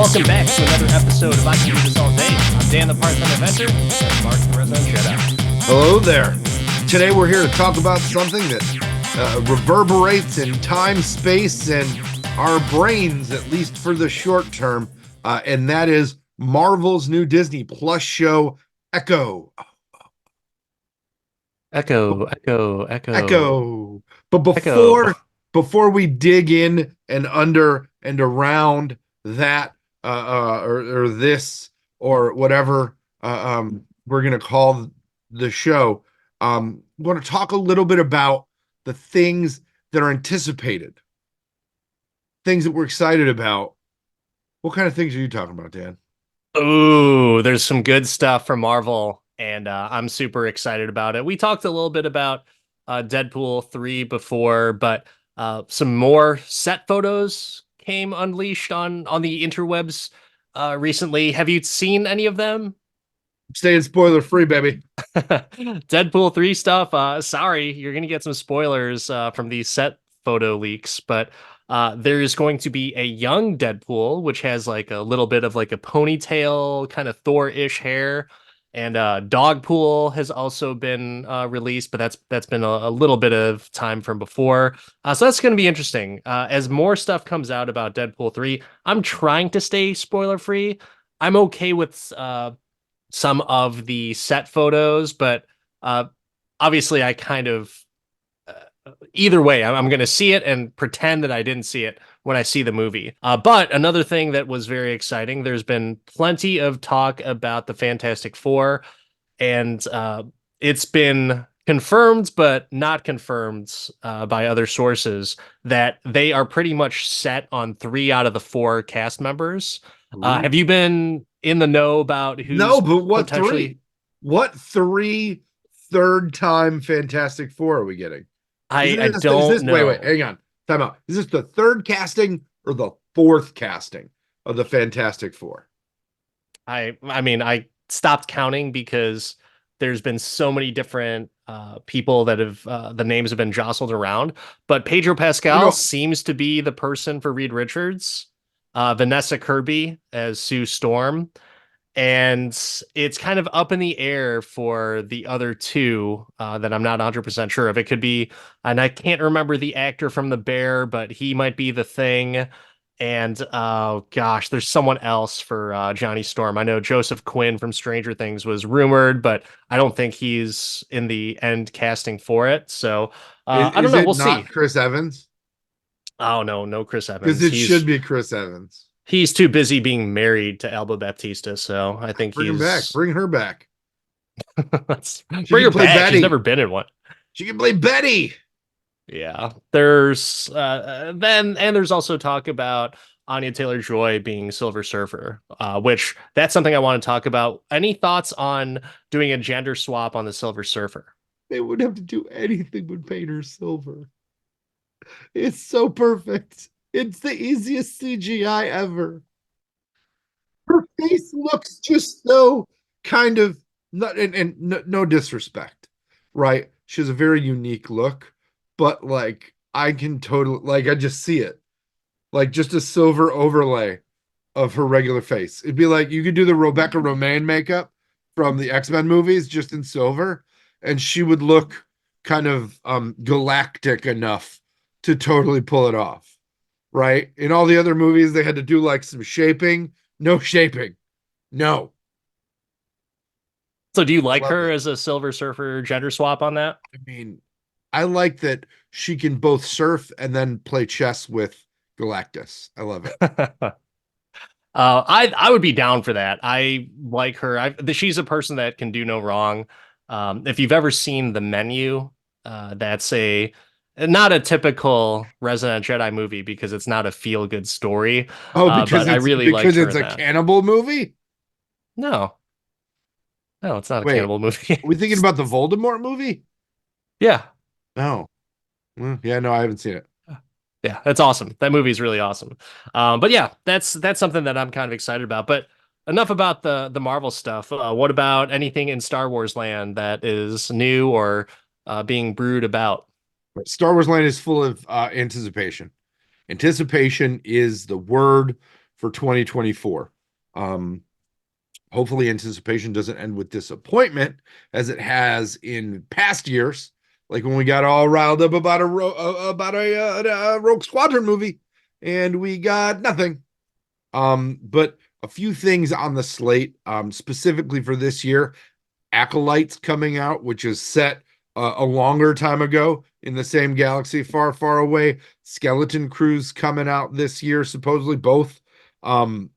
Welcome back to another episode of I Can Do This All Day. I'm Dan the Part-Time Inventor, and Mark the Resident Jedi. Hello there. Today we're here to talk about something that reverberates in time, space, and our brains, at least for the short term, and that is Marvel's new Disney Plus show, Echo. Echo. But Echo. before we dig in and under and around that or this or whatever we're gonna call the show, we're going to talk a little bit about the things that are anticipated, things that we're excited about. What kind of things are you talking about, Dan? Ooh, there's some good stuff from Marvel, and I'm super excited about it. We talked a little bit about Deadpool 3 before, but some more set photos came unleashed on the interwebs recently. Have you seen any of them? Staying spoiler free, baby. Deadpool 3 stuff. Sorry, you're going to get some spoilers from these set photo leaks, but there's going to be a young Deadpool, which has like a little bit of like a ponytail, kind of Thor-ish hair. And Dogpool has also been released, but that's been a little bit of time from before. So that's going to be interesting. As more stuff comes out about Deadpool 3, I'm trying to stay spoiler free. I'm okay with some of the set photos, but obviously I kind of either way, I'm going to see it and pretend that I didn't see it when I see the movie. But another thing that was very exciting, there's been plenty of talk about the Fantastic Four, and it's been confirmed but not confirmed by other sources that they are pretty much set on 3 out of the 4 cast members. Have you been in the know about who's No, but what potentially... 3? What 3 third-time Fantastic Four are we getting? I don't know. Wait, hang on. Time out. Is this the 3rd casting or the 4th casting of the Fantastic Four? I mean, I stopped counting because there's been so many different people that have the names have been jostled around. But Pedro Pascal seems to be the person for Reed Richards. Vanessa Kirby as Sue Storm. And it's kind of up in the air for the other 2 that I'm not 100% sure of. It could be, and I can't remember the actor from The Bear, but he might be the Thing. And gosh, there's someone else for Johnny Storm. I know Joseph Quinn from Stranger Things was rumored, but I don't think he's in the end casting for it. So I don't know. We'll see. Chris Evans? Oh no, Chris Evans. Because it should be Chris Evans. He's too busy being married to Alba Baptista, so I think Bring him back. Bring her back. Bring her back. Betty. She's never been in one. She can play Betty. Yeah. There's there's also talk about Anya Taylor-Joy being Silver Surfer, which that's something I want to talk about. Any thoughts on doing a gender swap on the Silver Surfer? They wouldn't have to do anything but paint her silver. It's so perfect. It's the easiest CGI ever. Her face looks just so kind of not, and no disrespect, right? She has a very unique look, but like I can totally I just see it, like just a silver overlay of her regular face. It'd be like you could do the Rebecca Romijn makeup from the X-Men movies just in silver, and she would look kind of galactic enough to totally pull it off. Right? In all the other movies, they had to do like some shaping. No shaping. No. So do you like her as a Silver Surfer gender swap on that? I mean, I like that she can both surf and then play chess with Galactus. I love it. I would be down for that. I like her. She's a person that can do no wrong. If you've ever seen The Menu, that's not a typical Resident Jedi movie because it's not a feel-good story. Oh, because I really like it's a cannibal movie? No, it's not a cannibal movie. Are we thinking about the Voldemort movie? Yeah. No. Yeah, no, I haven't seen it. Yeah, that's awesome. That movie is really awesome. But yeah, that's something that I'm kind of excited about. But enough about the Marvel stuff. What about anything in Star Wars land that is new or being brewed about? Star Wars land is full of anticipation. Anticipation is the word for 2024. Um, Hopefully anticipation doesn't end with disappointment as it has in past years, like when we got all riled up about a Rogue Squadron movie and we got nothing. But a few things on the slate, specifically for this year. Acolytes coming out, which is set a longer time ago in the same galaxy, far, far away. Skeleton Crews coming out this year, supposedly both um,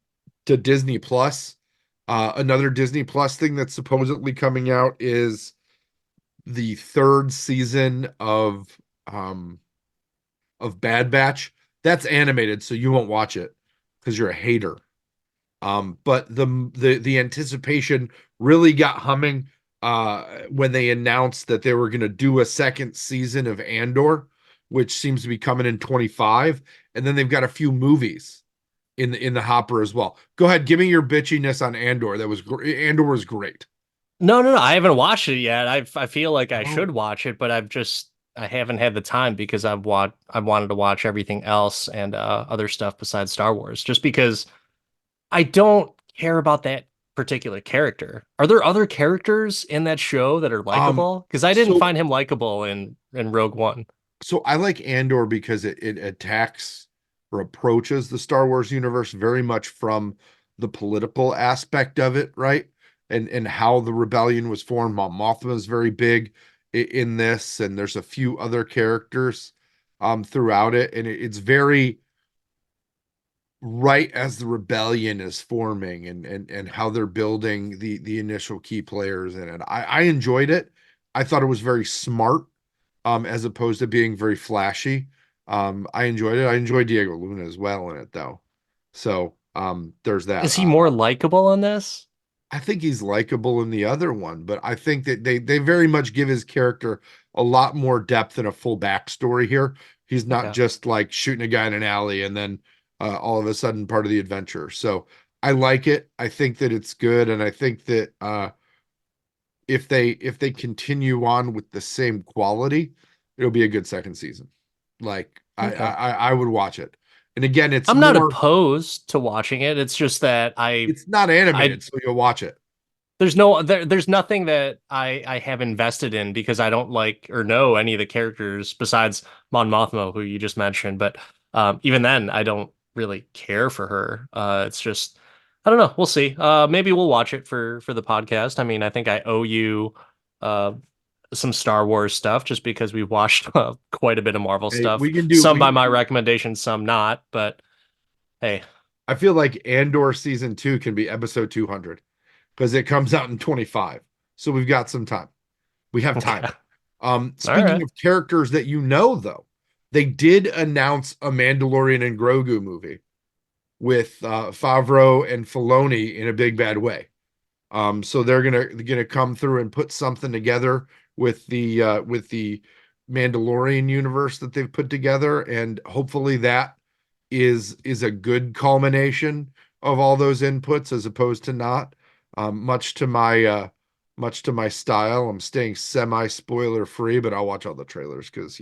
to Disney Plus. Another Disney Plus thing that's supposedly coming out is the third season um, of Bad Batch. That's animated, so you won't watch it because you're a hater. But the anticipation really got humming when they announced that they were going to do a second season of Andor, which seems to be coming in 25, and then they've got a few movies in the hopper as well. Go ahead, give me your bitchiness on Andor. Andor was great. No, no, no. I haven't watched it yet. I feel like I Oh, should watch it, but I haven't had the time because I've wanted to watch everything else and other stuff besides Star Wars. Just because I don't care about that particular character. Are there other characters in that show that are um, likable? Because I didn't so find him likable in Rogue One. so I like Andor because it attacks or approaches the Star Wars universe very much from the political aspect of it, right? And how the rebellion was formed. Mom Mothma is very big in this, and there's a few other characters throughout it, and it's very right as the rebellion is forming and how they're building the initial key players in it. I enjoyed it. I thought it was very smart as opposed to being very flashy. I enjoyed it. I enjoyed Diego Luna as well in it though. So there's that. Is he more likable in this? I think he's likable in the other one, but I think that they very much give his character a lot more depth and a full backstory here. He's not Okay. just like shooting a guy in an alley and then all of a sudden part of the adventure. So I like it. I think that it's good, and I think that if they continue on with the same quality, it'll be a good second season. Like Okay. I would watch it. And again, I'm not opposed to watching it. It's just that it's not I animated, so you'll watch it. there's nothing that I have invested in because I don't like or know any of the characters besides Mon Mothma, who you just mentioned. But even then, I don't really care for her. It's just I don't know. We'll see. Maybe we'll watch it for the podcast. I mean, I think I owe you uh some Star Wars stuff just because we watched quite a bit of Marvel Hey, stuff. we can do Some we by can my do recommendation, some not. But hey, I feel like Andor season 2 can be episode 200 because it comes out in 25. So we've got some time. We have okay, time. all Speaking right. of characters that you know, though, they did announce a Mandalorian and Grogu movie with Favreau and Filoni in a big bad way. So they're gonna come through and put something together with the Mandalorian universe that they've put together, and hopefully that is a good culmination of all those inputs as opposed to not. Much to my style, I'm staying semi spoiler free, but I'll watch all the trailers because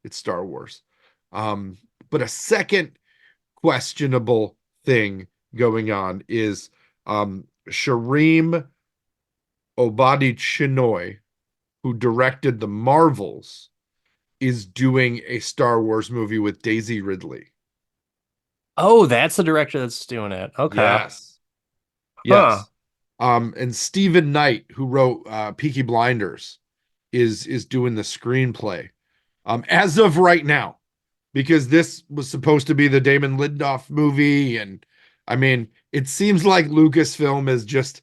it's Star Wars. Um, but a second questionable thing going on is Shareem Obadi Chinoy, who directed the Marvels, is doing a Star Wars movie with Daisy Ridley. Oh, that's the director that's doing it. Okay. Yes. Huh. Yes. And Stephen Knight, who wrote Peaky Blinders, is doing the screenplay. As of right now, because this was supposed to be the Damon Lindelof movie, and I mean, it seems like Lucasfilm is just,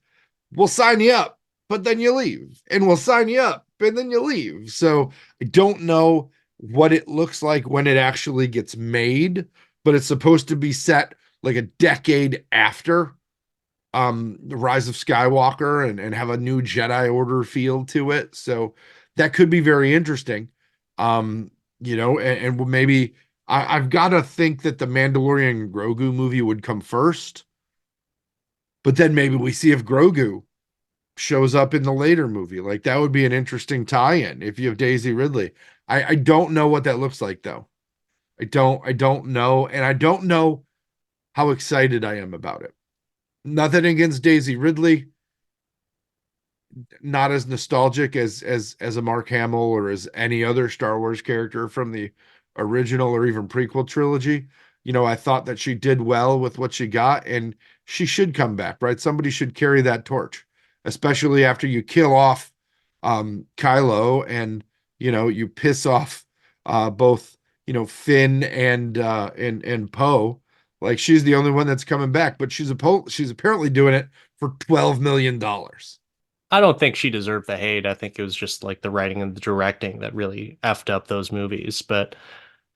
we'll sign you up, but then you leave, and we'll sign you up, and then you leave. So I don't know what it looks like when it actually gets made, but it's supposed to be set like a decade after the Rise of Skywalker and have a new Jedi Order feel to it. So that could be very interesting. Um, and maybe I've got to think that the Mandalorian Grogu movie would come first, but then maybe we see if Grogu shows up in the later movie. Like that would be an interesting tie-in if you have Daisy Ridley. I don't know what that looks like though. I don't know, and I don't know how excited I am about it. Nothing against Daisy Ridley, not as nostalgic as a Mark Hamill or as any other Star Wars character from the original or even prequel trilogy. I thought that she did well with what she got, and she should come back, right? Somebody should carry that torch, especially after you kill off Kylo and you piss off both Finn and Poe. Like she's the only one that's coming back, but she's apparently doing it for $12 million. I don't think she deserved the hate. I think it was just like the writing and the directing that really effed up those movies. But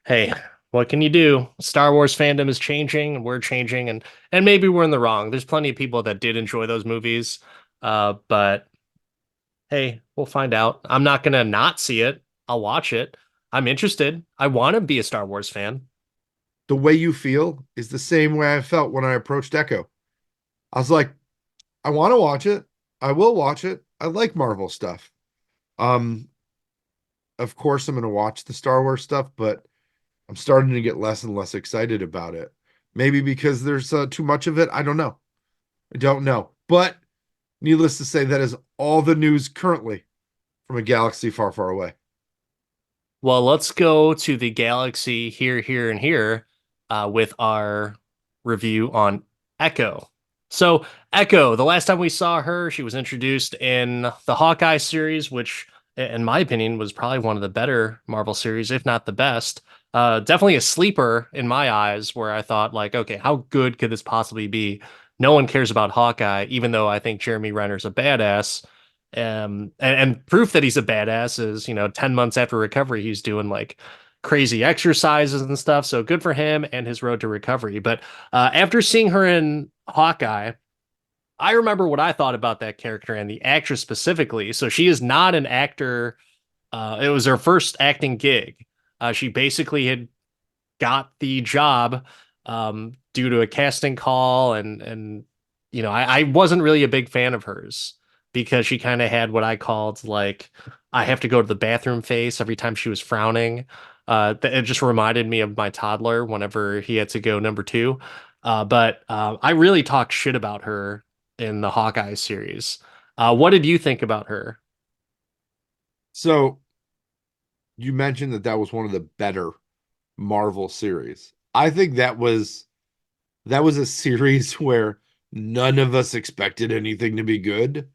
hey, what can you do? Star Wars fandom is changing, and we're changing, and maybe we're in the wrong. There's plenty of people that did enjoy those movies, but hey, we'll find out. I'm not gonna not see it. I'll watch it. I'm interested. I want to be a Star Wars fan. The way you feel is the same way I felt when I approached Echo. I was like, I want to watch it. I will watch it. I like Marvel stuff. Um, of course, I'm going to watch the Star Wars stuff, but I'm starting to get less and less excited about it. Maybe because there's too much of it. I don't know. I don't know. But needless to say, that is all the news currently from a galaxy far, far away. Well, let's go to the galaxy here, here, and here with our review on Echo. So, Echo, the last time we saw her, she was introduced in the Hawkeye series, which, in my opinion, was probably one of the better Marvel series, if not the best. Definitely a sleeper in my eyes, where I thought, like, okay, how good could this possibly be? No one cares about Hawkeye, even though I think Jeremy Renner's a badass. And proof that he's a badass is, 10 months after recovery, he's doing like crazy exercises and stuff. So good for him and his road to recovery. But after seeing her in Hawkeye, I remember what I thought about that character and the actress specifically. So she is not an actor. It was her first acting gig. She basically had got the job due to a casting call, and I wasn't really a big fan of hers because she kind of had what I called like I have to go to the bathroom face every time she was frowning. It just reminded me of my toddler whenever he had to go number two. But I really talked shit about her in the Hawkeye series. What did you think about her? So you mentioned that that was one of the better Marvel series. I think that was a series where none of us expected anything to be good.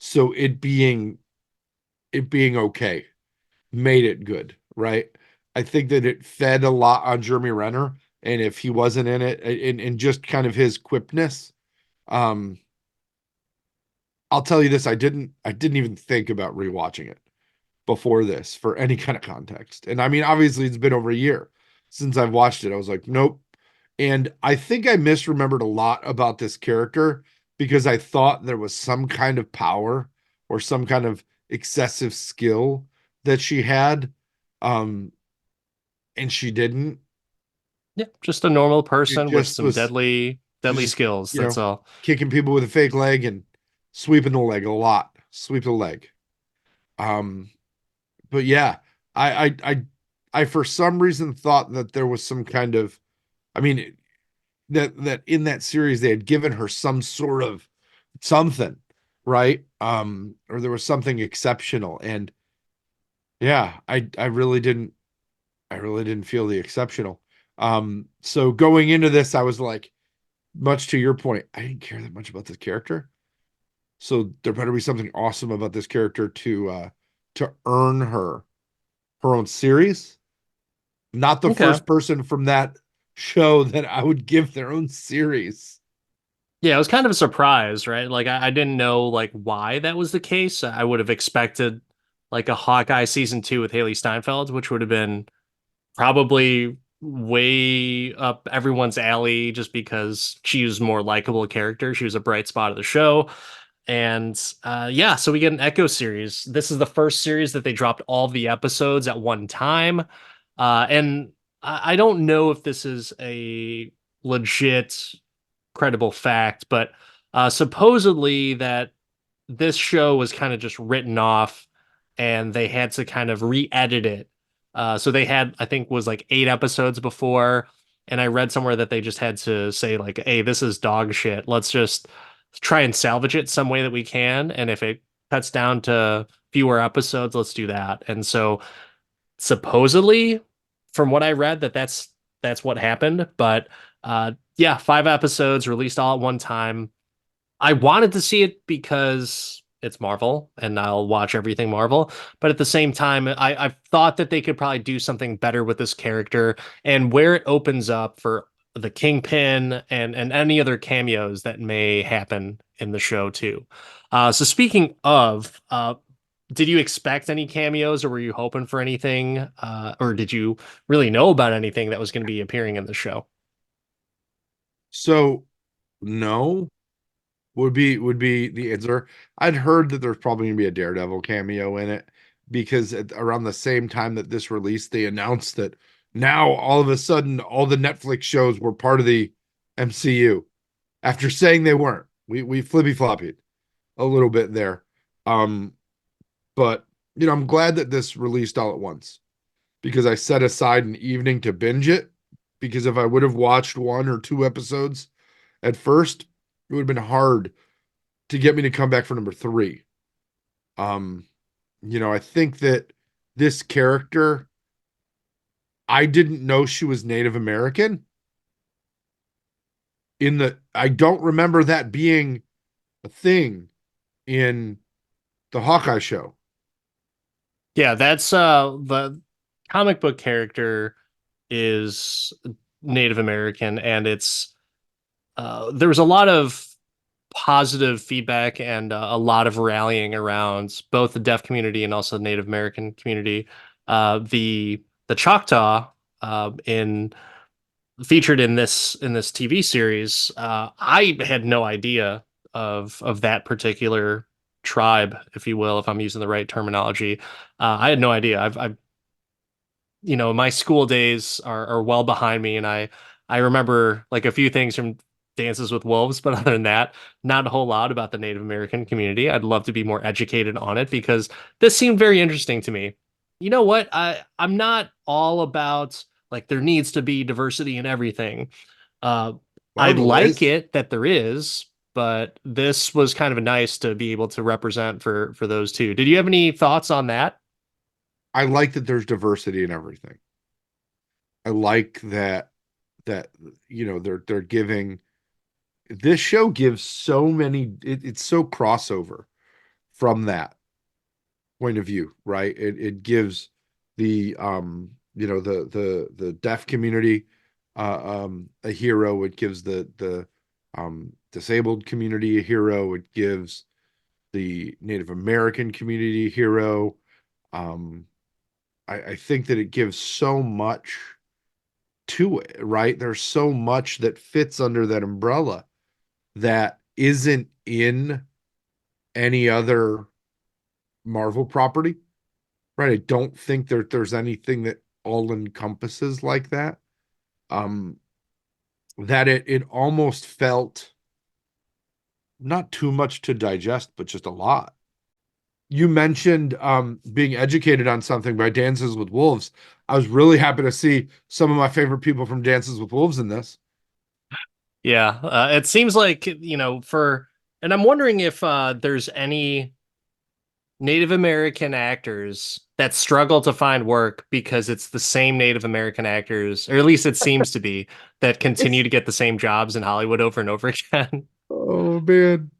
So it being okay made it good, right? I think that it fed a lot on Jeremy Renner, and if he wasn't in it, and just kind of his quipness, um, I'll tell you this: I didn't even think about rewatching it before this for any kind of context. And I mean, obviously, it's been over a year since I've watched it. I was like, nope. And I think I misremembered a lot about this character because I thought there was some kind of power or some kind of excessive skill that she had. Um, and she didn't. Yeah, just a normal It person with just some was deadly just, skills. That's all. kicking people with a fake leg and sweeping the leg a lot. Sweep the leg. Um, but yeah, I for some reason thought that there was some kind of, I mean, that in that series they had given her some sort of something, right? Or there was something exceptional, and yeah, I really didn't feel the exceptional. So going into this, I was like, much to your point, I didn't care that much about this character. So there better be something awesome about this character to earn her own series. Not the Okay. first person from that show that I would give their own series. Yeah, it was kind of a surprise, right? Like I didn't know like why that was the case. I would have expected like a Hawkeye season two with Haley Steinfeld, which would have been probably way up everyone's alley just because she was a more likable character. She was a bright spot of the show. And yeah, so we get an Echo series. This is the first series that they dropped all the episodes at one time. And I don't know if this is a legit credible fact, but supposedly that this show was kind of just written off and they had to kind of re-edit it. So they had, I think, was like 8 episodes before. and I read somewhere that they just had to say like, "Hey, this is dog shit. Let's just try and salvage it some way that we can, and if it cuts down to fewer episodes, let's do that." And so supposedly, from what I read, that's what happened. But yeah, 5 episodes released all at one time. I wanted to see it because it's Marvel and I'll watch everything Marvel. But at the same time, I thought that they could probably do something better with this character and where it opens up for the Kingpin and any other cameos that may happen in the show too. So speaking of, did you expect any cameos or were you hoping for anything? Or did you really know about anything that was going to be appearing in the show? So no would be the answer. I'd heard that there's probably gonna be a Daredevil cameo in it because around the same time that this released, they announced that now all of a sudden all the Netflix shows were part of the MCU after saying they weren't. We flippy floppied a little bit there. Um, but I'm glad that this released all at once because I set aside an evening to binge it. Because if I would have watched 1 or 2 episodes at first, it would have been hard to get me to come back for number three. Um, I think that this character, I didn't know she was Native American. I don't remember that being a thing in the Hawkeye show. Yeah, that's the comic book character is Native American, and it's there was a lot of positive feedback and a lot of rallying around both the deaf community and also the Native American community. The Choctaw in featured in this TV series, I had no idea of that particular tribe, if you will, if I'm using the right terminology. I had no idea. I've my school days are well behind me, and I remember like a few things from Dances with Wolves, but other than that, not a whole lot about the Native American community. I'd love to be more educated on it because this seemed very interesting to me. You know what? I'm not all about like there needs to be diversity in everything. Uh, I Marvel like is. it that there is, but this was kind of nice to be able to represent for those two. Did you have any thoughts on that? I like that there's diversity in everything. I like that they're giving this show gives so many it's so crossover from that point of view, right? It gives the the deaf community a hero. It gives the disabled community a hero. It gives the Native American community a hero. Um, I think that it gives so much to it, right? There's so much that fits under that umbrella that isn't in any other Marvel property, right? I don't think there's anything that all encompasses like that. Um, that it almost felt not too much to digest, but just a lot. You mentioned being educated on something by Dances with Wolves. I was really happy to see some of my favorite people from Dances with Wolves in this. Yeah, it seems like, and I'm wondering if there's any Native American actors that struggle to find work because it's the same Native American actors, or at least it seems to be, that continue It's to get the same jobs in Hollywood over and over again. oh man,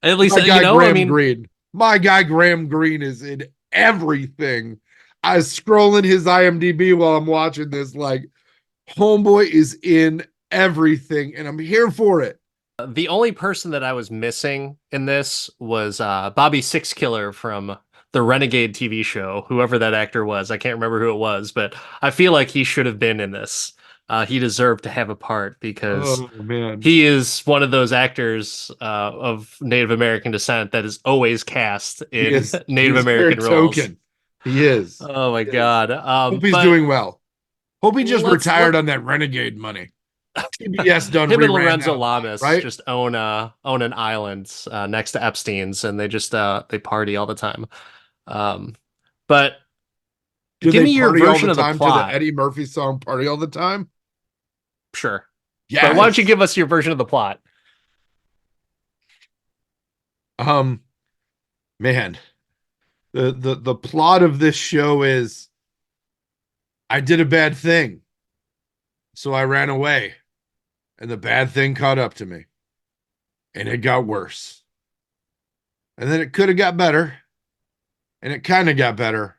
At least, my guy I Graham mean, Greene. My guy Graham Greene is in everything. I was scrolling his IMDb while I'm watching this. Like, homeboy is in everything, and I'm here for it. the only person that I was missing in this was Bobby Sixkiller from the Renegade TV show, whoever that actor was. I can't remember who it was, but I feel like he should have been in this. He deserved to have a part because Oh man, he is one of those actors of Native American descent that is always cast he in is. He Native is very American roles. token. He is. Oh my He is. God. Hope he's But doing well. Hope he just let's retired let on that Renegade money. TBS done him and reran that Lorenzo a lot, Lamas right? just own an island next to Epstein's, and they just they party all the time. Um, but Do give they me your party all the version of the time to the plot. Eddie Murphy song "Party All the Time"? Sure. But why don't you Yes. give us your version of the plot? Um, man, the plot of this show is I did a bad thing, so I ran away, and the bad thing caught up to me, and it got worse. And then it could have got better, and it kind of got better,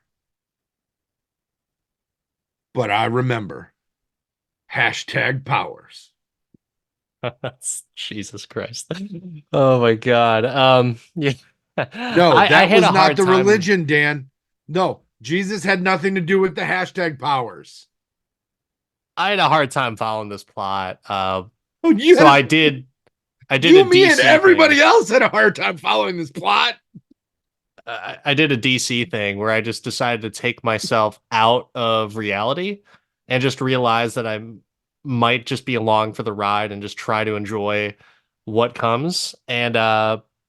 but I remember. Hashtag powers. Jesus Christ. Oh my God. Yeah. No, I that had was a not hard the time. religion, Dan. No, Jesus had nothing to do with the hashtag powers. I had a hard time following this plot. Oh, So I did a you, me, and DC thing. everybody else had a hard time following this plot. I did a DC thing where I just decided to take myself out of reality and just realize that I might just be along for the ride and just try to enjoy what comes. And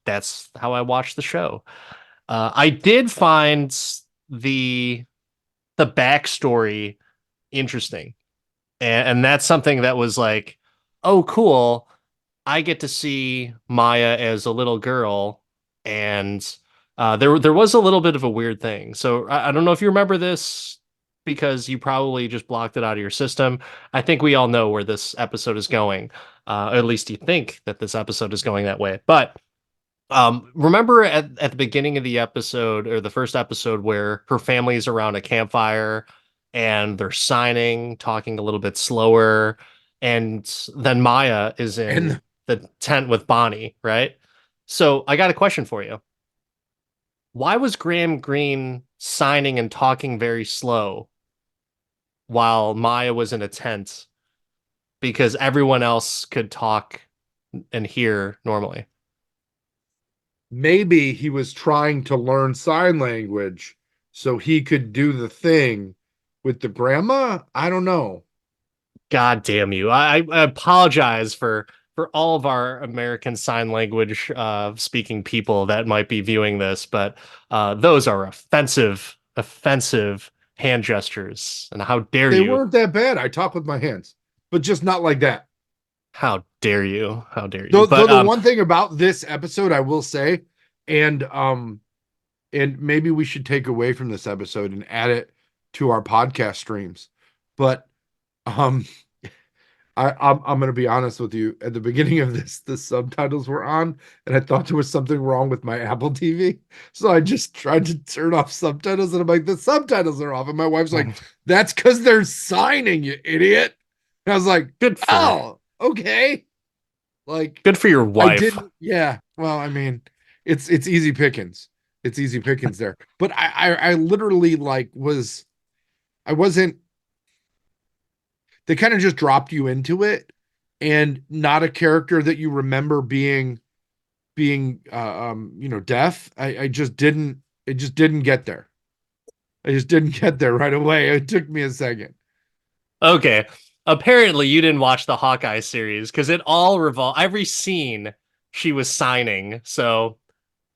that's how I watched the show. I did find the the backstory interesting, and that's something that was like, oh, cool. I get to see Maya as a little girl, and there was a little bit of a weird thing. So I don't know if you remember this because you probably just blocked it out of your system. I think we all know where this episode is going, or at least you think that this episode is going that way. But remember at the beginning of the episode or the first episode where her family's around a campfire and they're signing, talking a little bit slower, and then Maya is in And the tent with Bonnie, right? So I got a question for you. Why was Graham Greene signing and talking very slow while Maya was in a tent? Because everyone else could talk and hear normally. maybe he was trying to learn sign language so he could do the thing with the grandma. I don't know. God damn you. I apologize for all of our American Sign Language speaking people that might be viewing this, but those are offensive hand gestures. And how dare They you? weren't that bad. I talk with my hands, but just not like that. How dare you? How dare you? Though But the one thing about this episode I will say, and maybe we should take away from this episode and add it to our podcast streams. But um I'm gonna be honest with you. At the beginning of this, the subtitles were on, and I thought there was something wrong with my Apple TV. So I just tried to turn off subtitles, and I'm like, the subtitles are off. And my wife's like, that's because they're signing, you idiot. And I was like, good for oh, okay. Like good for your I wife. didn't, yeah. Well, I mean, it's easy pickings. It's easy pickings there. But I literally like I wasn't they kind of just dropped you into it and not a character that you remember being deaf. I just didn't it just didn't get there. I just didn't get there right away. It took me a second. Okay. Apparently you didn't watch the Hawkeye series because it all revolved every scene she was signing. So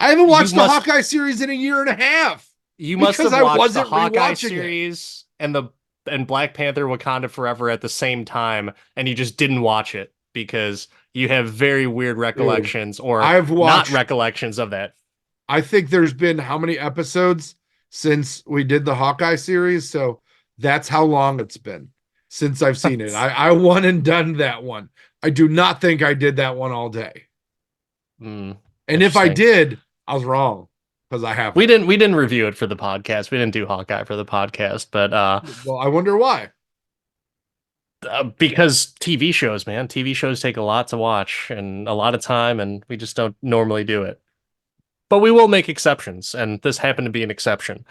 I haven't you watched the must Hawkeye series in a year and a half you must because have I watched the wasn't Hawkeye rewatching it. series and Black Panther Wakanda Forever at the same time, and you just didn't watch it because you have very weird Dude, recollections or I've not watched recollections of that. I think there's been how many episodes since we did the Hawkeye series? So that's how long it's been since I've seen it. I one and done that one. I do not think I did that one all day. Hmm, And if I interesting. did, I was wrong because I We haven't. didn't review it for the podcast. We didn't do Hawkeye for the podcast, but Well, I wonder why. because TV shows, man, TV shows take a lot to watch and a lot of time, and we just don't normally do it. But we will make exceptions, and this happened to be an exception.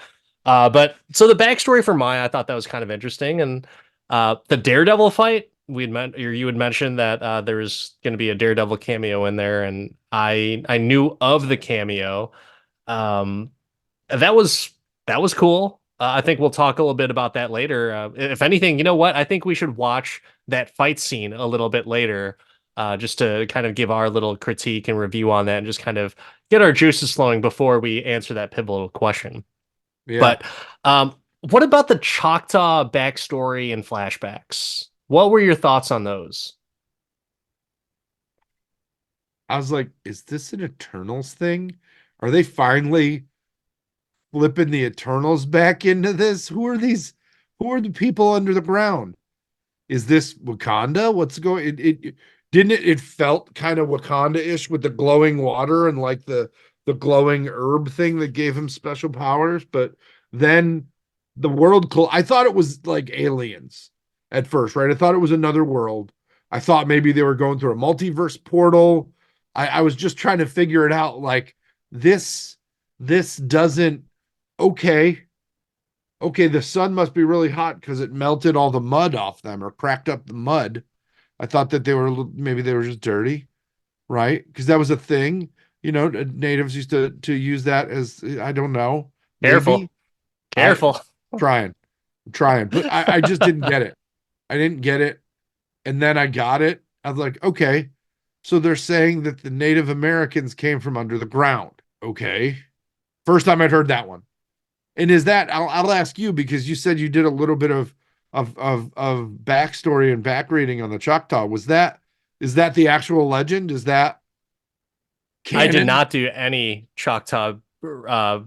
But so the backstory for Maya, I thought that was kind of interesting, and the Daredevil fight we'd meant or you had mentioned that there was going to be a Daredevil cameo in there, and I knew of the cameo. Um, that was that was cool. I think we'll talk a little bit about that later. If anything, you know what? I think we should watch that fight scene a little bit later, just to kind of give our little critique and review on that, and just kind of get our juices flowing before we answer that pivotal question. Yeah. But what about the Choctaw backstory and flashbacks? What were your thoughts on those? I was like, is this an Eternals thing? Are they finally flipping the Eternals back into this? Who are these? Who are the people under the ground? Is this Wakanda? What's going? It didn't it. It felt kind of Wakanda-ish with the glowing water and like the glowing herb thing that gave him special powers. But then the world. I thought it was like aliens at first, right? I thought it was another world. I thought maybe they were going through a multiverse portal. I was just trying to figure it out. Like this, this doesn't. Okay, okay, the sun must be really hot because it melted all the mud off them or cracked up the mud. I thought that they were maybe they were just dirty, right? Because that was a thing. Natives used to use that as I don't know, maybe. Careful, I careful. trying, I'm trying, but I just didn't get it. I didn't get it, and then I got it. I was like, okay, so they're saying that the Native Americans came from under the ground. Okay, first time I'd heard that one. And is that I'll ask you because you said you did a little bit of backstory and back reading on the Choctaw. Is that the actual legend? Is that I did canon? not do any Choctaw, uh,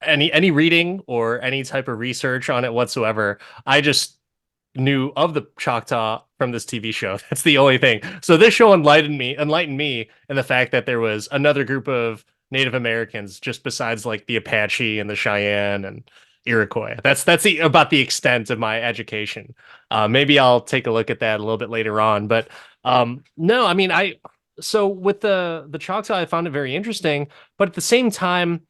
any reading or any type of research on it whatsoever. I just knew of the Choctaw from this TV show. That's the only thing. So this show enlightened me in the fact that there was another group of Native Americans just besides like the Apache and the Cheyenne and Iroquois. That's about the extent of my education. Maybe I'll take a look at that a little bit later on. But no, I mean so with the Choctaw, I found it very interesting, but at the same time,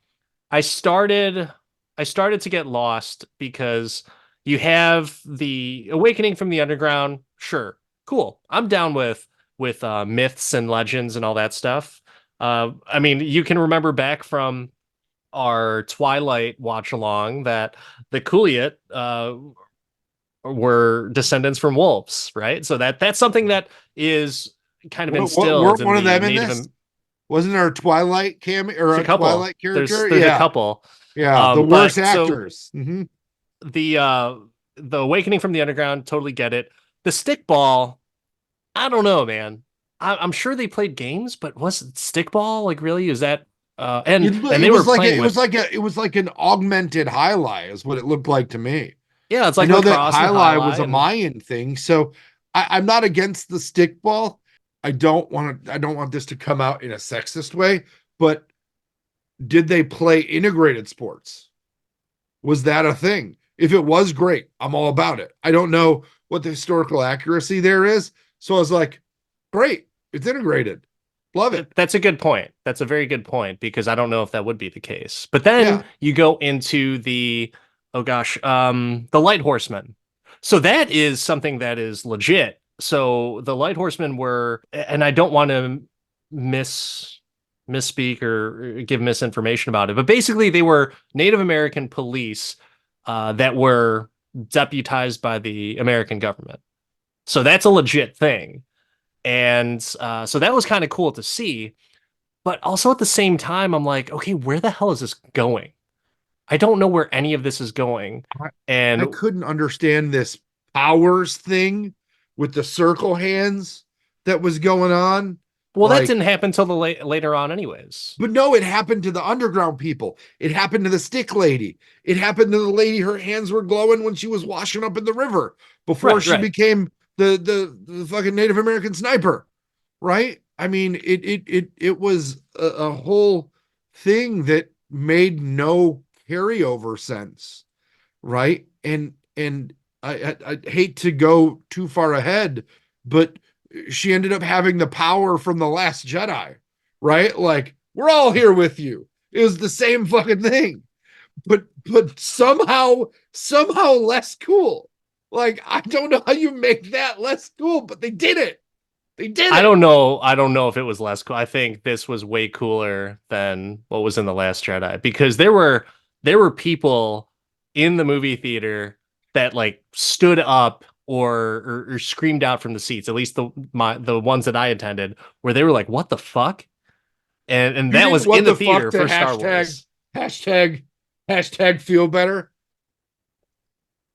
I started I started to get lost because you have the awakening from the underground. Sure, cool. I'm down with myths and legends and all that stuff. I mean, you can remember back from our Twilight watch along that the Kuliat were descendants from wolves, right? So that's something that is kind of What instilled weren't in one of the them in Native. this? Wasn't there a Twilight cam or There's a a couple. Twilight character? There's a Yeah, couple. yeah. The worst But so actors. Mm-hmm. the uh the awakening from the underground, totally get it. The stickball, I don't know, man. I'm sure they played games, but was it stickball like really? Is that and they were playing with It was like an augmented highlight is what it looked like to me. yeah, it's I like know that lacrosse and highlight was highlight a and Mayan thing, so I'm not against the stickball. I don't want this to come out in a sexist way, but did they play integrated sports? Was that a thing? If it was, great. I'm all about it. I don't know what the historical accuracy there is. So I was like, great. It's integrated. Love it. that's a good point. That's a very good point because I don't know if that would be the case. But then Yeah. you go into the oh gosh, the light horsemen. So that is something that is legit. So the light horsemen were, and I don't want to misspeak or give misinformation about it, but basically they were Native American police that were deputized by the American government. So that's a legit thing. And so that was kind of cool to see. But also at the same time, I'm like, okay, where the hell is this going? I don't know where any of this is going. I, I And couldn't understand this powers thing with the circle hands that was going on. well, that Like, didn't happen till the later on, anyways. but no, it happened to the underground people. It happened to the stick lady. It happened to the lady. Her hands were glowing when she was washing up in the river before Right, she right. became the fucking Native American sniper. Right? I mean, it was a whole thing that made no carryover sense. Right? And I hate to go too far ahead, but she ended up having the power from the Last Jedi, right? Like we're all here with you. It was the same fucking thing, but somehow less cool. Like I don't know how you make that less cool, but they did it. They did I it. don't know. I don't know if it was less cool. I think this was way cooler than what was in The Last Jedi because there were people in the movie theater that like stood up or screamed out from the seats. At least the ones that I attended, where they were like, "What the fuck?" And You that didn't was in want the the fuck theater to for Star Wars. hashtag hashtag feel better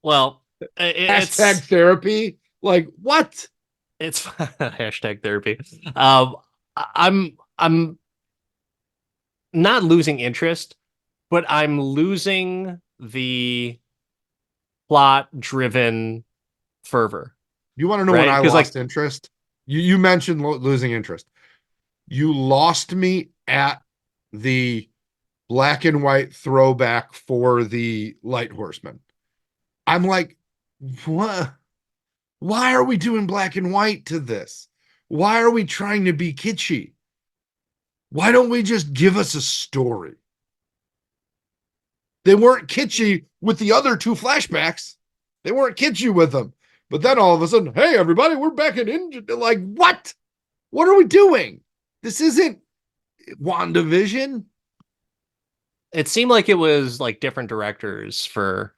Well, hashtag it's therapy. Like, what? It's hashtag therapy. I'm not losing interest, but I'm losing the plot driven fervor, You want to know when right? I Because lost like interest? You mentioned losing interest. You lost me at the black and white throwback for the Light Horseman. I'm like, what? Why are we doing black and white to this? Why are we trying to be kitschy? Why don't we just give us a story? They weren't kitschy with the other two flashbacks. They weren't kitschy with them. But then all of a sudden, hey, everybody, we're back in India. Like, what? What are we doing? This isn't WandaVision. it seemed like it was like different directors for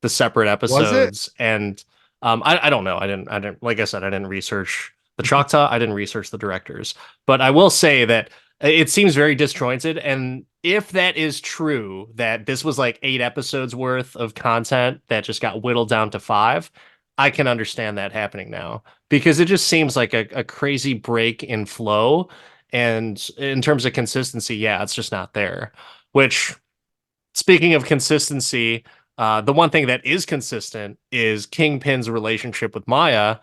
the separate Was it? episodes, and I don't know. I didn't like I said, I didn't research the Choctaw. I didn't research the directors, but I will say that it seems very disjointed. And if that is true, that this was like 8 episodes worth of content that just got whittled down to 5, I can understand that happening now because it just seems like a crazy break in flow. And in terms of consistency, yeah, it's just not there. Which, speaking of consistency, the one thing that is consistent is Kingpin's relationship with Maya.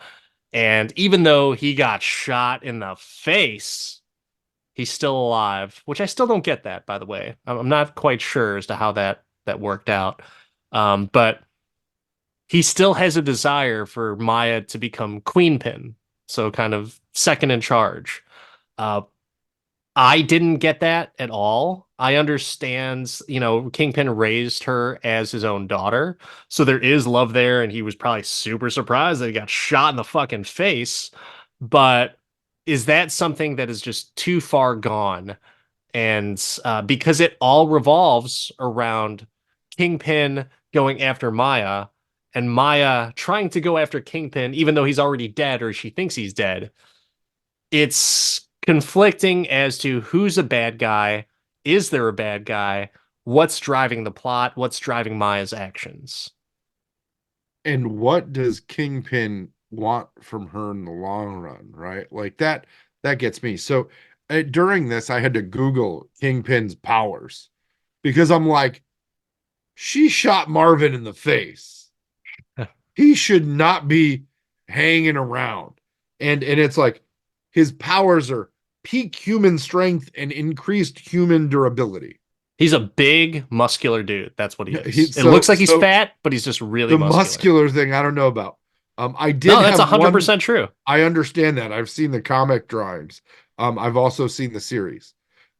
And even though he got shot in the face, he's still alive, which I still don't get that, by the way. I'm not quite sure as to how that worked out. But he still has a desire for Maya to become Queen Pin, so kind of second in charge. Uh, I didn't get that at all. I understand, Kingpin raised her as his own daughter. So there is love there, and he was probably super surprised that he got shot in the fucking face. But is that something that is just too far gone? And because it all revolves around Kingpin going after Maya and Maya trying to go after Kingpin, even though he's already dead or she thinks he's dead, it's conflicting as to who's a bad guy. Is there a bad guy? What's driving the plot? What's driving Maya's actions? And what does Kingpin want from her in the long run, right? Like that gets me. So during this, I had to Google Kingpin's powers because I'm like, she shot Marvin in the face. He should not be hanging around. And it's like his powers are peak human strength and increased human durability. He's a big, muscular dude. That's what he He, is. It so looks like he's so fat, but he's just really the muscular. muscular thing I don't know about. I did No, that's have one. 100% true. I understand that. I've seen the comic drawings. I've also seen the series.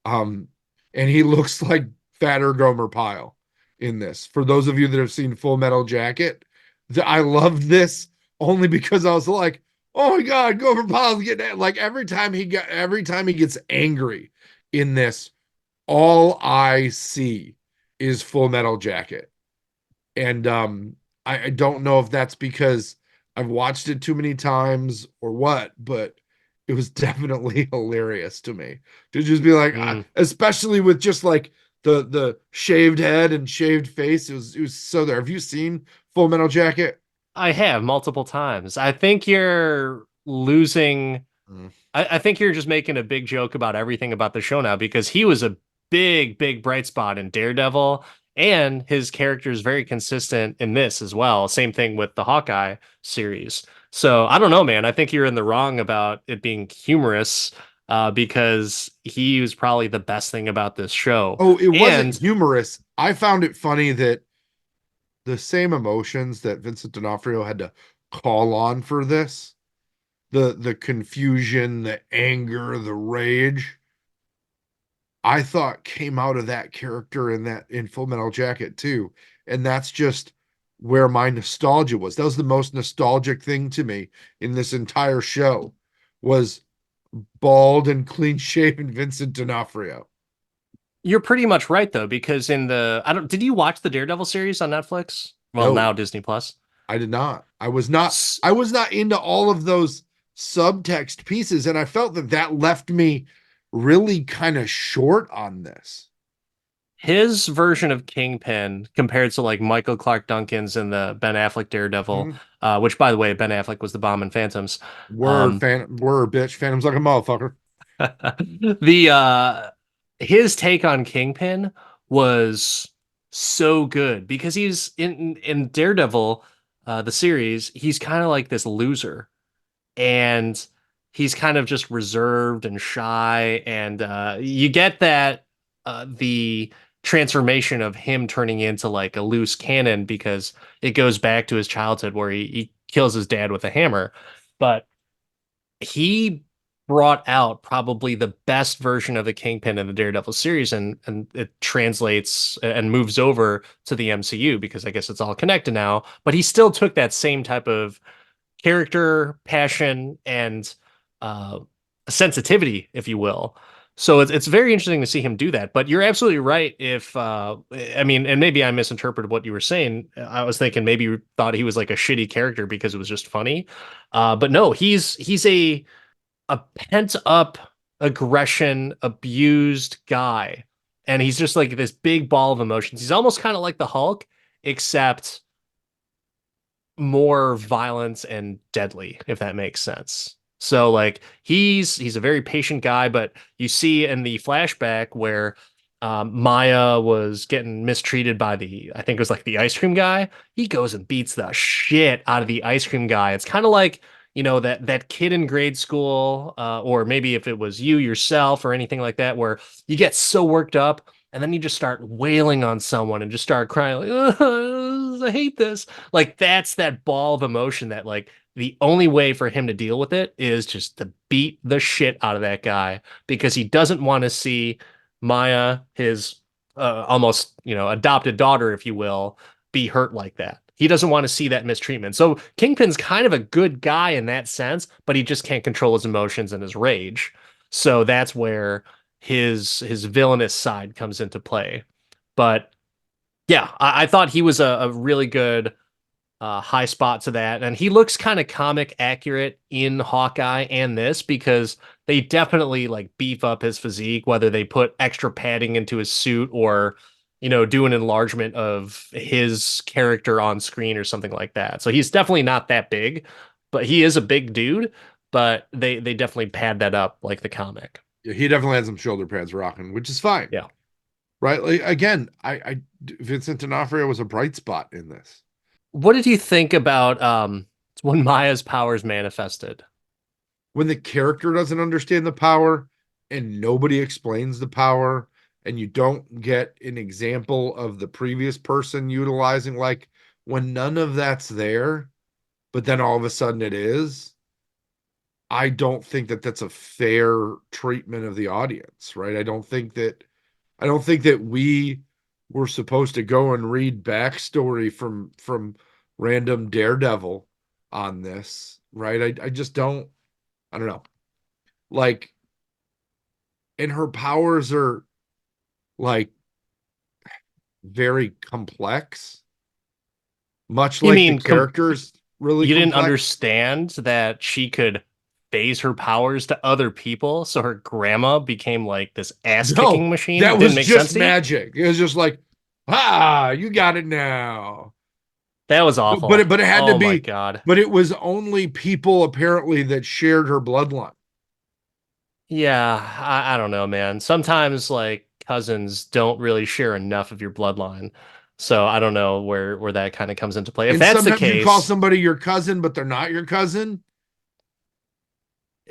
Um, and he looks like fatter Gomer Pyle in this. For those of you that have seen Full Metal Jacket, I loved this only because I was like, oh my God, Gomer Pyle's getting like every time he gets angry in this, all I see is Full Metal Jacket. And I don't know if that's because I've watched it too many times or what, but it was definitely hilarious to me to just be like, Mm. especially with just like the shaved head and shaved face. It was so there. Have you seen Full Metal Jacket? I have multiple times. I think you're losing. Mm. I think you're just making a big joke about everything about the show now because he was a big, big bright spot in Daredevil, and his character is very consistent in this as well. Same thing with the Hawkeye series. So I don't know, man. I think you're in the wrong about it being humorous, because he was probably the best thing about this show. Oh, it wasn't And humorous. I found it funny that the same emotions that Vincent D'Onofrio had to call on for this, the confusion, the anger, the rage, I thought came out of that character in Full Metal Jacket too. And that's just where my nostalgia was. That was the most nostalgic thing to me in this entire show was bald and clean shaven Vincent D'Onofrio. you're pretty much right though, because in the I don't did you watch the Daredevil series on Netflix? Well, No, now Disney Plus. I did not. I was not. S- I was not into all of those subtext pieces, and I felt that that left me really kind of short on this. His version of Kingpin compared to like Michael Clark Duncan's in the Ben Affleck Daredevil, Mhm. which by the way, Ben Affleck was the bomb in Phantoms. Word, Um, fan, word, bitch. Phantom's like a motherfucker. the his take on Kingpin was so good because he's in Daredevil, the series, he's kind of like this loser and he's kind of just reserved and shy and you get that the transformation of him turning into like a loose cannon because it goes back to his childhood where he kills his dad with a hammer, but he brought out probably the best version of the Kingpin in the Daredevil series, and it translates and moves over to the MCU because I guess it's all connected now. But he still took that same type of character, passion, and uh, sensitivity, if you will. So it's very interesting to see him do that. But you're absolutely right. If I mean, and maybe I misinterpreted what you were saying. I was thinking maybe you thought he was like a shitty character because it was just funny. But no, he's a pent up aggression, abused guy. And he's just like this big ball of emotions. He's almost kind of like the Hulk, except more violent and deadly, if that makes sense. So like he's a very patient guy, but you see in the flashback where Maya was getting mistreated by the I think it was like the ice cream guy. He goes and beats the shit out of the ice cream guy. It's kind of like that kid in grade school, or maybe if it was you yourself or anything like that, where you get so worked up and then you just start wailing on someone and just start crying like, I hate this. Like that's that ball of emotion that like the only way for him to deal with it is just to beat the shit out of that guy because he doesn't want to see Maya, his almost, adopted daughter, if you will, be hurt like that. He doesn't want to see that mistreatment. So Kingpin's kind of a good guy in that sense, but he just can't control his emotions and his rage. So that's where his villainous side comes into play. But yeah, I thought he was a really good high spot to that. And he looks kind of comic accurate in Hawkeye and this because they definitely like beef up his physique, whether they put extra padding into his suit or, do an enlargement of his character on screen or something like that. So he's definitely not that big, but he is a big dude. But they definitely pad that up like the comic. Yeah, he definitely had some shoulder pads rocking, which is fine, Yeah. right? Like again, Vincent D'Onofrio was a bright spot in this. What did you think about when Maya's powers manifested? When the character doesn't understand the power and nobody explains the power, and you don't get an example of the previous person utilizing, like when none of that's there, but then all of a sudden it is. I don't think that that's a fair treatment of the audience, right? I don't think that we were supposed to go and read backstory from random Daredevil on this, right? I just don't. I don't know. Like, and her powers are like very complex, much You like the mean characters really you didn't complex. understand that she could phase her powers to other people, so her grandma became like this No, ass-kicking machine? that It didn't was make just sense to you? magic. It was just like, ah, you got it now. That was But awful. it had to Oh my be, God. but it was only people apparently that shared her bloodline. Yeah, I don't know, man. Sometimes like cousins don't really share enough of your bloodline. So I don't know where that kind of comes into play. If And that's the sometimes you call case, somebody your cousin, but they're not your cousin.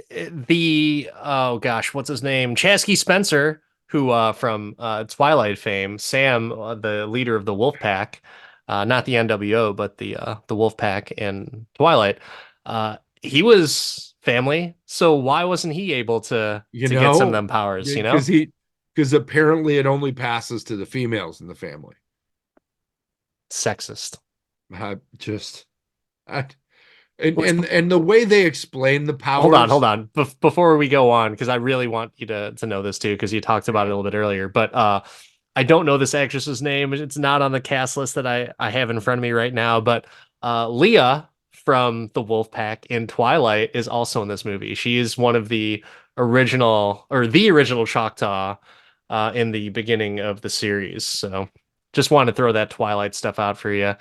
the oh gosh, what's his name? Chasky Spencer, who from Twilight fame, Sam, the leader of the Wolf Pack, not the NWO, but the Wolf Pack in Twilight. He was family, so why wasn't he able to You get some of know, them powers, you because know? because apparently it only passes to the females in the family. Sexist. Just I, and Which and the way they explain the hold powers, on. Before we go on, because I really want you to know this too, because you talked about it a little bit earlier. But I don't know this actress's name. It's not on the cast list that I have in front of me right now. But Leah from the Wolfpack in Twilight is also in this movie. She is one of the original Choctaw in the beginning of the series. So Just want to throw that Twilight stuff out for you.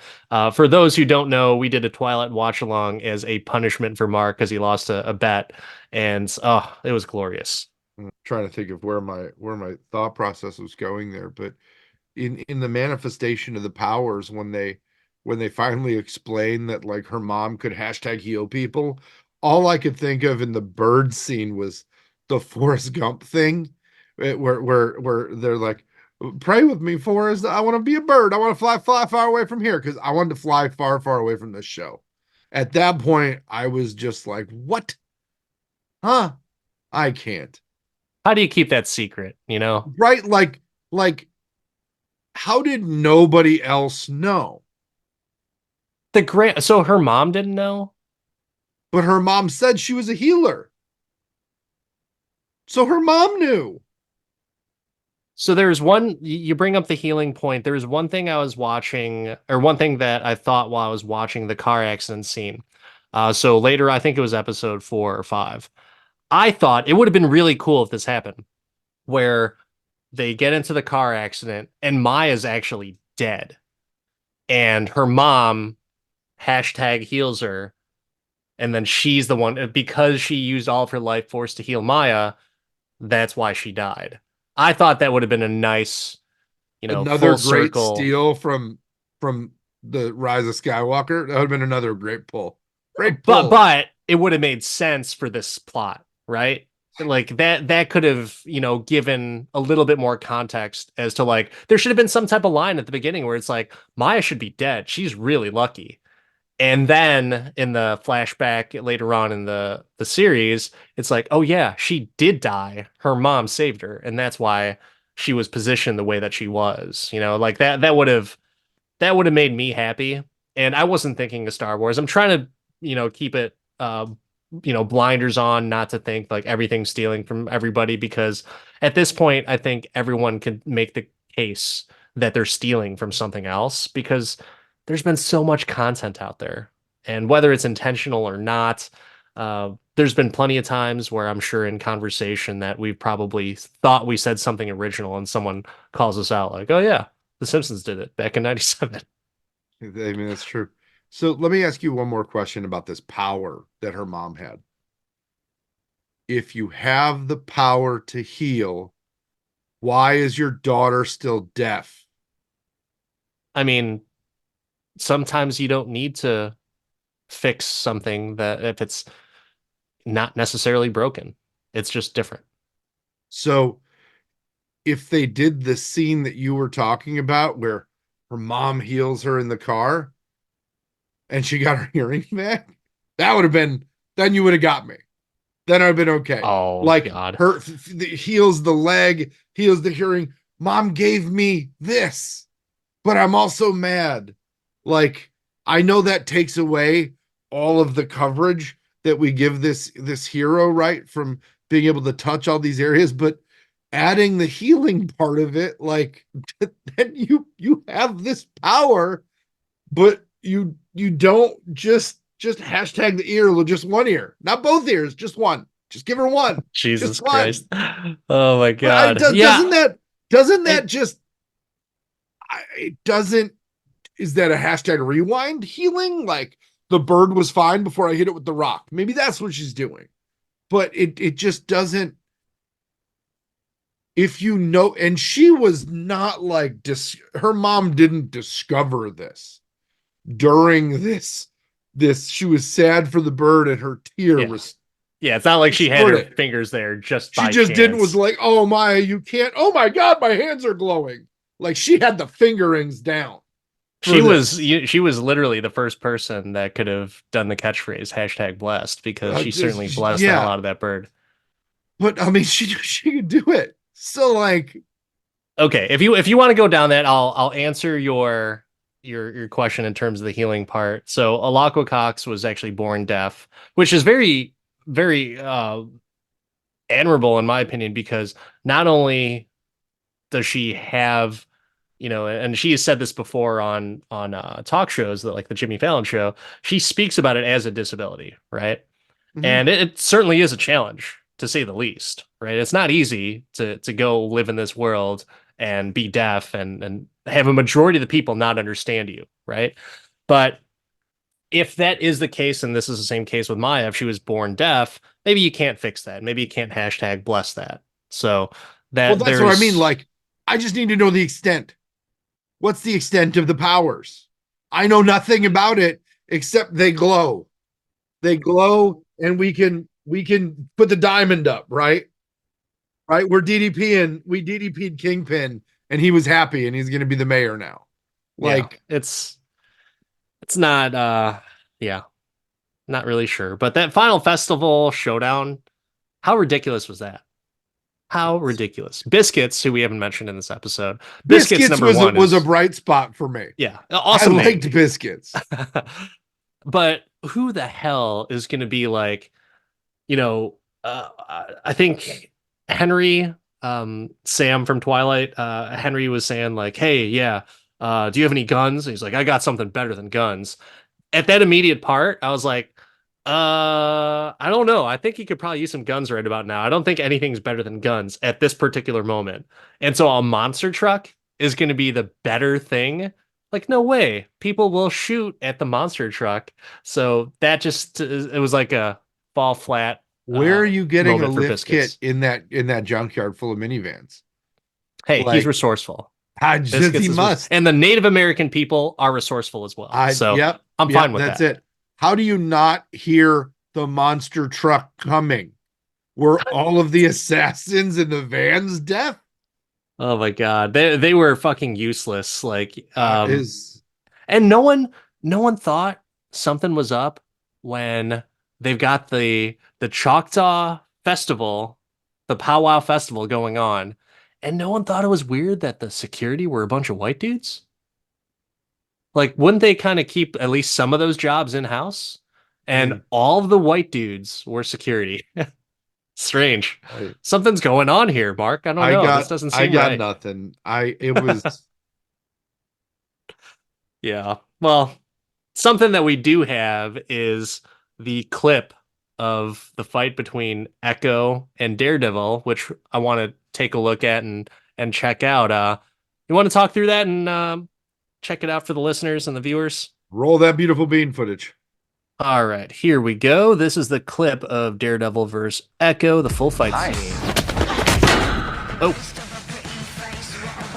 For those who don't know, we did a Twilight watch along as a punishment for Mark because he lost a bet, and oh, it was glorious. I'm trying to think of where my thought process was going there, but in the manifestation of the powers, when they finally explain that like her mom could hashtag heal people, all I could think of in the bird scene was the Forrest Gump thing, where they're like, pray with me, Forrest. I want to be a bird. I want to fly far away from here because I wanted to fly far away from this show. At that point, I was just like, what? Huh? I can't. How do you keep that secret? You know, Right? Like how did nobody else know? so her mom didn't know. But her mom said she was a healer. So her mom knew. So there's one, you bring up the healing point. There was one thing I was watching, or one thing that I thought while I was watching the car accident scene. So later, I think it was episode 4 or 5. I thought it would have been really cool if this happened, where they get into the car accident and Maya's actually dead. And her mom hashtag heals her. And then she's the one, because she used all of her life force to heal Maya, that's why she died. I thought that would have been a nice, Another full great circle. steal from the Rise of Skywalker. That would have been another great pull. Great But pull. but it would have made sense for this plot, right? Like that could have, given a little bit more context as to like there should have been some type of line at the beginning where it's like Maya should be dead. She's really lucky. And then in the flashback later on in the series, it's like, oh yeah, she did die. Her mom saved her, and that's why she was positioned the way that she was. Like that would have made me happy. And I wasn't thinking of Star Wars. I'm trying to, keep it blinders on, not to think like everything's stealing from everybody, because at this point, I think everyone could make the case that they're stealing from something else because there's been so much content out there. And whether it's intentional or not, there's been plenty of times where I'm sure in conversation that we've probably thought we said something original and someone calls us out like, oh yeah, the Simpsons did it back in '97. I mean, that's true. So let me ask you one more question about this power that her mom had. If you have the power to heal, why is your daughter still deaf? I mean, sometimes you don't need to fix something that if it's not necessarily broken, it's just different. So if they did the scene that you were talking about where her mom heals her in the car and she got her hearing back, that would have been, then you would have got me. Then I'd have been okay. Oh Like God. her heals the leg, heals the hearing. Mom gave me this, but I'm also mad. Like I know that takes away all of the coverage that we give this hero, right? From being able to touch all these areas, but adding the healing part of it, like then you have this power, but you don't just hashtag the ear, just one ear, not both ears, just one. Just give her one, just Jesus one. Christ. Oh my But I God. doesn't Yeah. that It, just it doesn't is that a hashtag rewind healing? Like the bird was fine before I hit it with the rock. Maybe that's what she's doing. But it just doesn't, if you know, and she was not like her mom didn't discover this during this she was sad for the bird and her tear yeah. was Yeah. It's not like she had discovered her it. fingers there just She by just didn't was chance. like, oh my, you can't, oh my god, my hands are glowing. Like she had the fingerings down She for was this. she was literally the first person that could have done the catchphrase hashtag blessed because she certainly blessed the hell Yeah, out of that bird. but I mean, she could do it. So like, Okay, if you want to go down that, I'll answer your question in terms of the healing part. So Alaqua Cox was actually born deaf, which is very very admirable in my opinion because not only does she have, and she has said this before on talk shows that like the Jimmy Fallon show, she speaks about it as a disability, right? mhm. And it certainly is a challenge to say the least, right? It's not easy to go live in this world and be deaf and have a majority of the people not understand you, right? But if that is the case, and this is the same case with Maya, if she was born deaf, maybe you can't fix that. Maybe you can't hashtag bless that. So Well, that that's what I mean. there's Like, I just need to know the extent. What's the extent of the powers? I know nothing about it except they glow. They glow, and we can put the diamond up, right? Right. We DDP'd Kingpin, and he was happy, and he's going to be the mayor now. yeah, Like, it's not yeah, not really sure. But that final festival showdown, how ridiculous was that? How ridiculous. Biscuits, who we haven't mentioned in this episode. Biscuits Biscuits number was one a is bright spot for me. yeah, I awesome name. liked Biscuits. But who the hell is going to be like, you know, I think Henry, Sam from Twilight, Henry was saying like, "Hey, yeah, do you have any guns?" And he's like, "I got something better than guns." At that immediate part, I was like, I don't know. I think he could probably use some guns right about now. I don't think anything's better than guns at this particular moment. And so a monster truck is going to be the better thing. Like, no way. People will shoot at the monster truck. So that just, it was like a fall flat Where are you getting a moment for lift kit Biscuits. in that junkyard full of minivans? Hey, he's Like, resourceful. I just he Biscuits must. and the Native American people are resourceful as well. I So Yep, I'm yep, fine with that's that. it. How do you not hear the monster truck coming? Were all of the assassins in the vans deaf? Oh my God. They were fucking useless. Like, Is and no one thought something was up when they've got the Choctaw Festival, the Powwow Festival going on, and no one thought it was weird that the security were a bunch of white dudes. Like, wouldn't they kind of keep at least some of those jobs in-house? I And mean, all of the white dudes were security. Strange. I Something's going on here, Mark. I don't know. This doesn't I seem got right. nothing. I it was Yeah. Well, something that we do have is the clip of the fight between Echo and Daredevil, which I want to take a look at and check out. You want to talk through that and check it out for the listeners and the viewers? roll that beautiful bean footage. All right, here we go. This is the clip of Daredevil versus Echo, the full fight scene. Oh,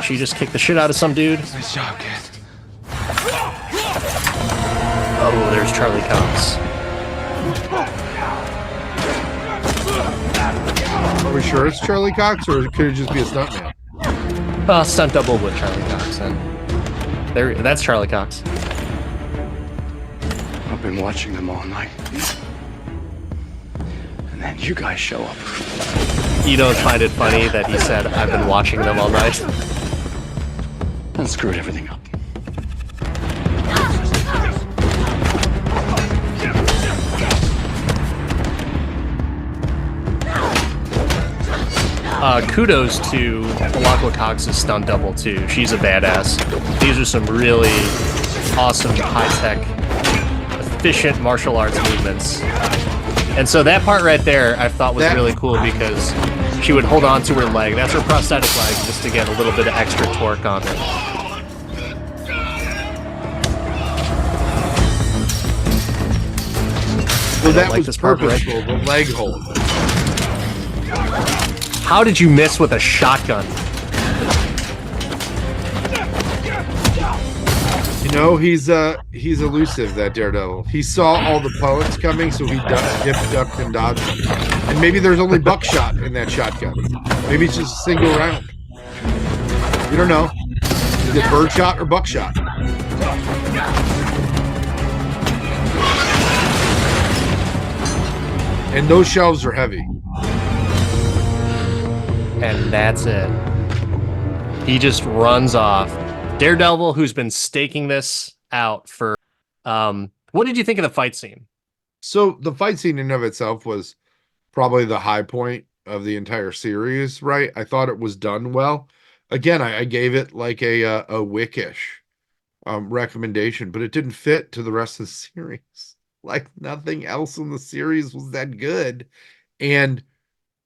she just kicked the shit out of some dude. Nice job, kid. Oh, there's Charlie Cox. Are we sure it's Charlie Cox, or could it just be a stuntman? Stunt double with Charlie Cox. Then that's Charlie Cox. I've been watching them all night. And then you guys show up. You don't find it funny that he said, "I've been watching them all night." And screwed everything up. Kudos to Alakwa Cox's stunt double too. She's a badass. These are some really awesome, high-tech, efficient martial arts movements. And so that part right there, I thought was really cool because she would hold on to her leg. That's her prosthetic leg, just to get a little bit of extra torque on it. Well, that like was this part, right? purposeful. The leg hold. How did you miss with a shotgun? You know, he's elusive, that Daredevil. He saw all the pellets coming, so he dipped, ducked, and dodged them. And maybe there's only buckshot in that shotgun. Maybe it's just a single round. You don't know. Is it birdshot or buckshot? And those shelves are heavy. And that's it. He just runs off. Daredevil, who's been staking this out for what did you think of the fight scene? So the fight scene in and of itself was probably the high point of the entire series, right? I thought it was done well. Again, I gave it like a Wickish recommendation, but it didn't fit to the rest of the series. Like, nothing else in the series was that good. And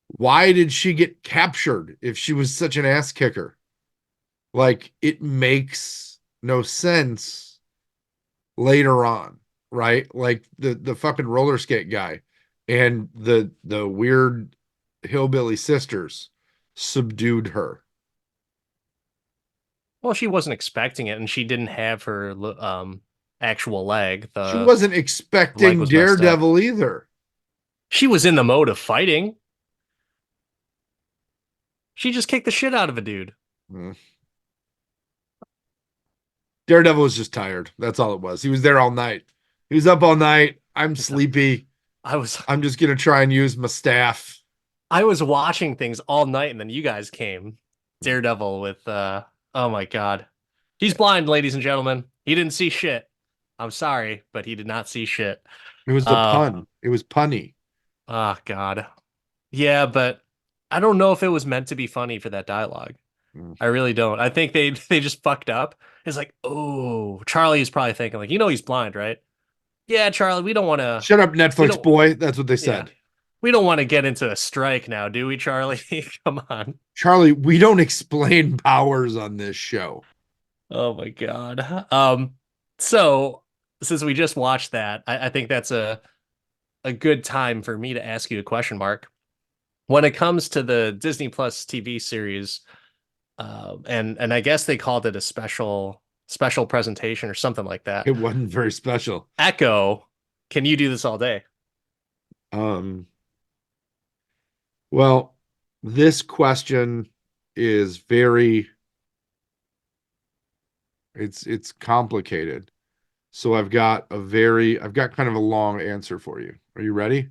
why did she get captured if she was such an ass kicker? Like it makes no sense later on, right? Like the fucking roller skate guy and the weird hillbilly sisters subdued her. Well, she wasn't expecting it, and she didn't have her actual leg. She The wasn't leg expecting was messed up. Daredevil either. She was in the mode of fighting. She just kicked the shit out of a dude. Mm. Daredevil was just tired. That's all it was. He was there all night. He was up all night. I'm sleepy. I was I'm just gonna try and use my staff. I was watching things all night, and then you guys came. Daredevil with oh my god. He's blind, ladies and gentlemen. He didn't see shit. I'm sorry, but he did not see shit. It was a Uh pun. It was punny. oh god. Yeah, but I don't know if it was meant to be funny for that dialogue. Mm. I really don't. I think they just fucked up. It's like, oh, Charlie's probably thinking like, he's blind, right? Yeah, Charlie, we don't want to. Shut up, We Netflix don't. boy. That's what they Yeah, said. we don't want to get into a strike now, do we, Charlie? Come on. Charlie, we don't explain powers on this show. Oh my god. So since we just watched that, I think that's a good time for me to ask you a question, Mark. When it comes to the Disney Plus TV series, and I guess they called it a special presentation or something like that. It wasn't very special. Echo, can you do this all day? Um, well, this question is very it's complicated. So I've got kind of a long answer for you. Are you ready?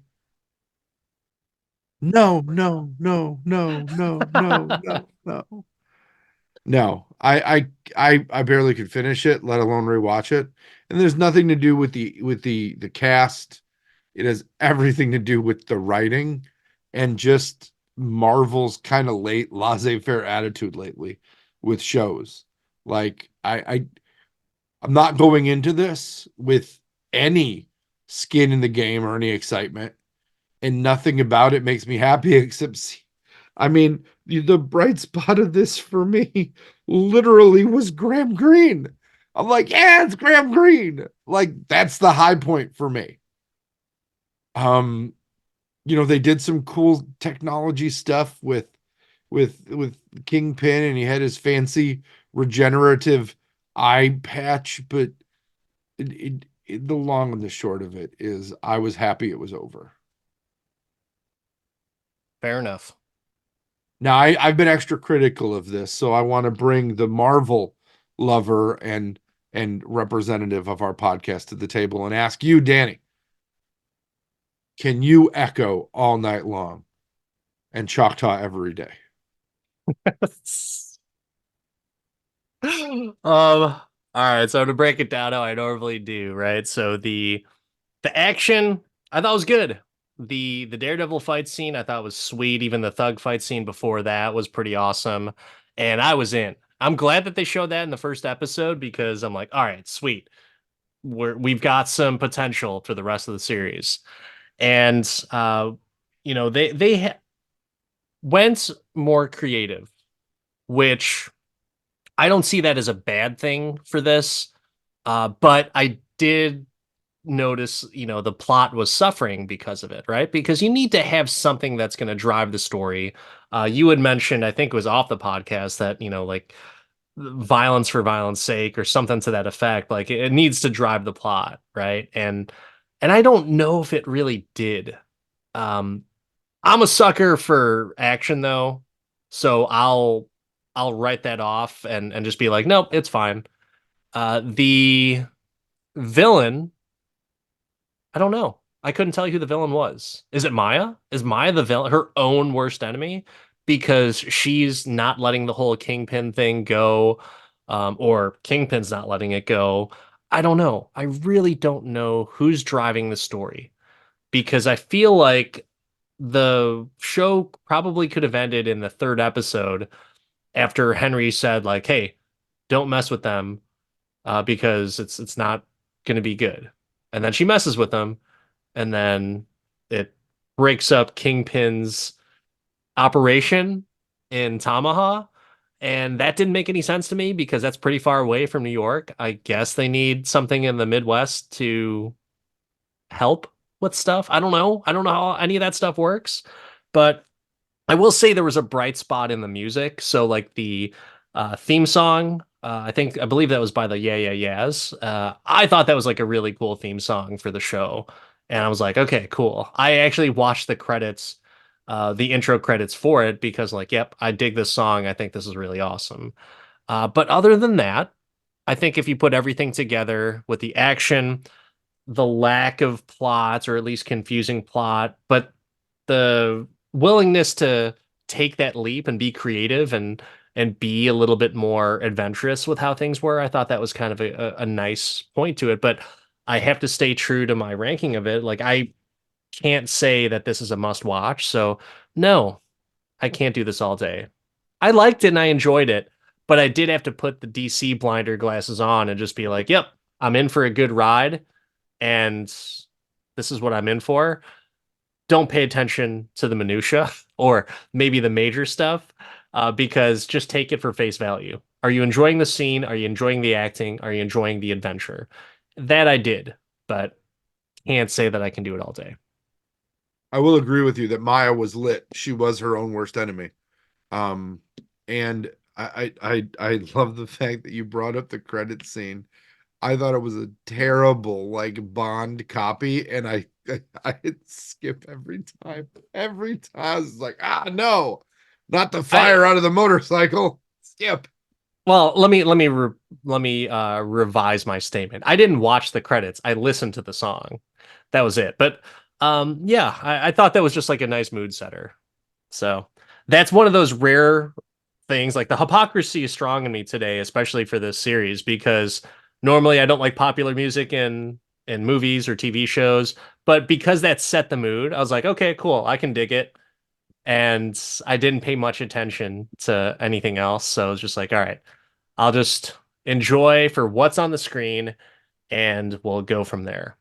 No, no, no, no, no, no, no, no. No, I barely could finish it, let alone rewatch it. And there's nothing to do with the cast. It has everything to do with the writing and just Marvel's kind of late laissez-faire attitude lately with shows. Like I'm not going into this with any skin in the game or any excitement, and nothing about it makes me happy except I mean, the bright spot of this for me literally was Graham Greene. I'm like, yeah, it's Graham Greene. Like, that's the high point for me. Um, they did some cool technology stuff with Kingpin, and he had his fancy regenerative eye patch, but the long and the short of it is I was happy it was over. Fair enough. Now I've been extra critical of this, so I want to bring the Marvel lover and representative of our podcast to the table and ask you, Danny, can you echo all night long and Choctaw every day? All right, so to break it down how I normally do, right? So the action I thought was good. The Daredevil fight scene I thought was sweet. Even the thug fight scene before that was pretty awesome. And I was in. I'm glad that they showed that in the first episode because I'm like, all right, sweet. We've got some potential for the rest of the series. And they went more creative, which I don't see that as a bad thing for this. But I did notice, the plot was suffering because of it, right? Because you need to have something that's going to drive the story. You had mentioned, I think it was off the podcast, that, like violence for violence sake or something to that effect. Like it needs to drive the plot, right? And I don't know if it really did. Um, I'm a sucker for action though, so I'll write that off and just be like, nope, it's fine. The villain, I don't know. I couldn't tell you who the villain was. Is it Maya? Is Maya the villain, her own worst enemy? Because she's not letting the whole Kingpin thing go, or Kingpin's not letting it go. I don't know. I really don't know who's driving the story because I feel like the show probably could have ended in the third episode after Henry said, like, "Hey, don't mess with them, because it's not going to be good." And then she messes with them, and then it breaks up Kingpin's operation in Tamaha, And that didn't make any sense to me because that's pretty far away from New York. I guess they need something in the Midwest to help with stuff. I don't know. I don't know how any of that stuff works, but I will say there was a bright spot in the music. So like the theme song, I believe that was by the Yeah Yeah Yeahs. I thought that was like a really cool theme song for the show, and I was like, okay, cool. I actually watched the credits, the intro credits for it because like, yep, I dig this song. I think this is really awesome. But other than that, I think if you put everything together with the action, the lack of plots or at least confusing plot, but the willingness to take that leap and be creative and be a little bit more adventurous with how things were. I thought that was kind of a nice point to it, but I have to stay true to my ranking of it. Like I can't say that this is a must watch. So no, I can't do this all day. I liked it and I enjoyed it, but I did have to put the DC blinder glasses on and just be like, yep, I'm in for a good ride and this is what I'm in for. Don't pay attention to the minutia or maybe the major stuff, because just take it for face value. Are you enjoying the scene? Are you enjoying the acting? Are you enjoying the adventure? That I did, but can't say that I can do it all day. I will agree with you that Maya was lit. She was her own worst enemy. Um, and I love the fact that you brought up the credit scene. I thought it was a terrible like Bond copy, and I skip every time. Every time I was like, no, not the fire I out of the motorcycle. Skip. Well, let me revise my statement. I didn't watch the credits. I listened to the song. That was it. But yeah, I thought that was just like a nice mood setter. So that's one of those rare things. Like the hypocrisy is strong in me today, especially for this series, because normally I don't like popular music in movies or TV shows, but because that set the mood, I was like, okay, cool, I can dig it. And I didn't pay much attention to anything else, so I was just like, all right, I'll just enjoy for what's on the screen and we'll go from there.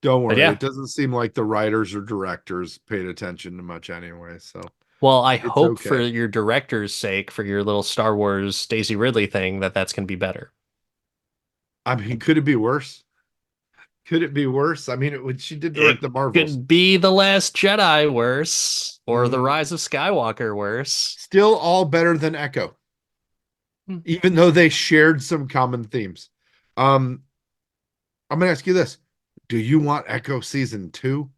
Don't But worry, yeah, it doesn't seem like the writers or directors paid attention to much anyway, so well, I it's hope for okay. your director's sake, for your little Star Wars Daisy Ridley thing, that that's going to be better. I mean, could it be worse? Could it be worse? I mean, she did direct It the Marvels. could be The Last Jedi worse or The Mm, Rise of Skywalker worse. still all better than Echo, Hmm. even though they shared some common themes. Um, I'm gonna ask you this: do you want Echo season two?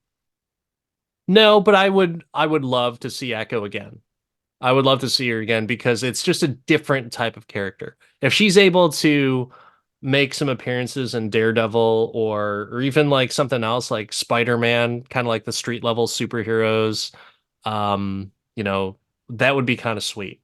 No, but I would love to see Echo again. I would love to see her again because it's just a different type of character. If she's able to make some appearances in Daredevil or even like something else like Spider-Man, kind of like the street level superheroes, you know, that would be kind of sweet.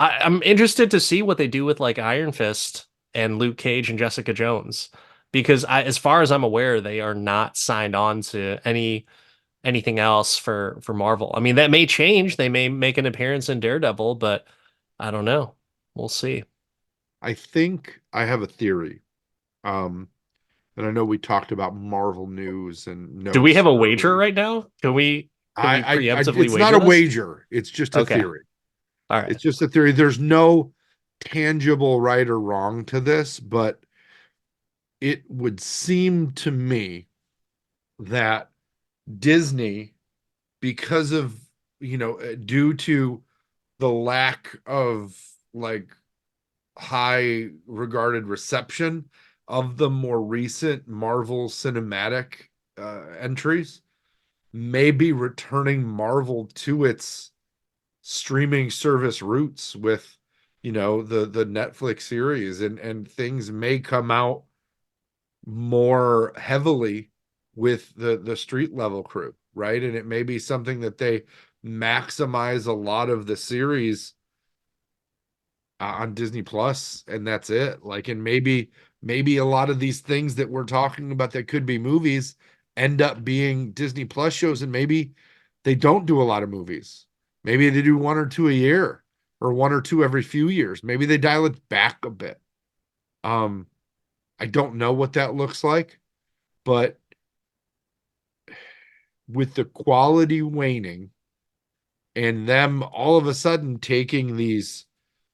I'm interested to see what they do with like Iron Fist and Luke Cage and Jessica Jones because as far as I'm aware, they are not signed on to anything else for Marvel. I mean, that may change. They may make an appearance in Daredevil, but I don't know. We'll see. I think I have a theory. Um, and I know we talked about Marvel news and Do we notes have a wager earlier. right now? Can we preemptively It's not wager a this? wager. It's just a Okay. theory. All It's right. just a theory. There's no tangible right or wrong to this, but it would seem to me that Disney, because of, due to the lack of like high regarded reception of the more recent Marvel cinematic entries, may be returning Marvel to its streaming service roots with, the Netflix series, and things may come out more heavily with the street level crew, right? And it may be something that they maximize a lot of the series on Disney Plus, and that's it. Like, and maybe a lot of these things that we're talking about that could be movies end up being Disney Plus shows, and maybe they don't do a lot of movies. Maybe they do one or two a year, or one or two every few years. Maybe they dial it back a bit. Um, I don't know what that looks like, but with the quality waning and them all of a sudden taking these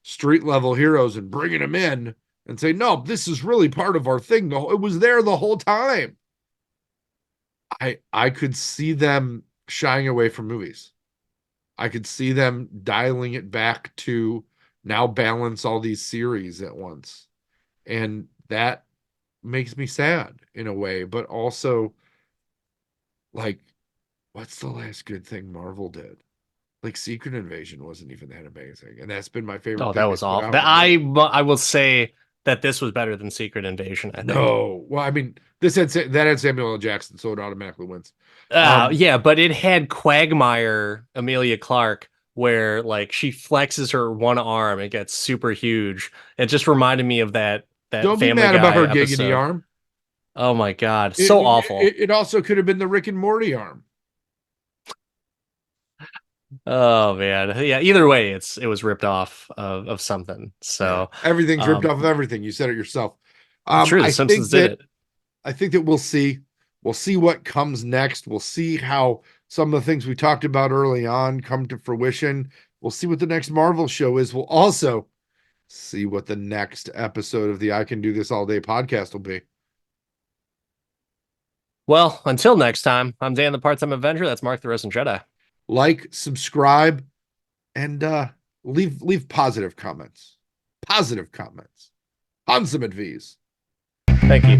street level heroes and bringing them in and say, no, this is really part of our thing. It was there the whole time. I could see them shying away from movies. I could see them dialing it back to now balance all these series at once. And that makes me sad in a way, but also like, what's the last good thing Marvel did? Like Secret Invasion wasn't even that amazing. And that's been my favorite Oh, thing that was they put awful. out. I will say that this was better than Secret Invasion, I think. No. Well, I mean, that had Samuel L. Jackson, so it automatically wins. Yeah, but it had Quagmire, Amelia Clark, where like she flexes her one arm and gets super huge. It just reminded me of that Don't be Family mad Guy about her gig in the episode. arm. Oh my God, so awful. It also could have been the Rick and Morty arm. Oh man, yeah. Either way, it was ripped off of something. So Everything's ripped off of everything. You said it yourself. true. The I Simpsons think did that it. I think that we'll see what comes next. We'll see how some of the things we talked about early on come to fruition. We'll see what the next Marvel show is. We'll also see what the next episode of the I Can Do This All Day podcast will be. Well, until next time, I'm Dan, the Part-Time Avenger. That's Mark, the Resident Jedi. Like, subscribe, and leave positive comments. Positive comments. On some advice. Thank you.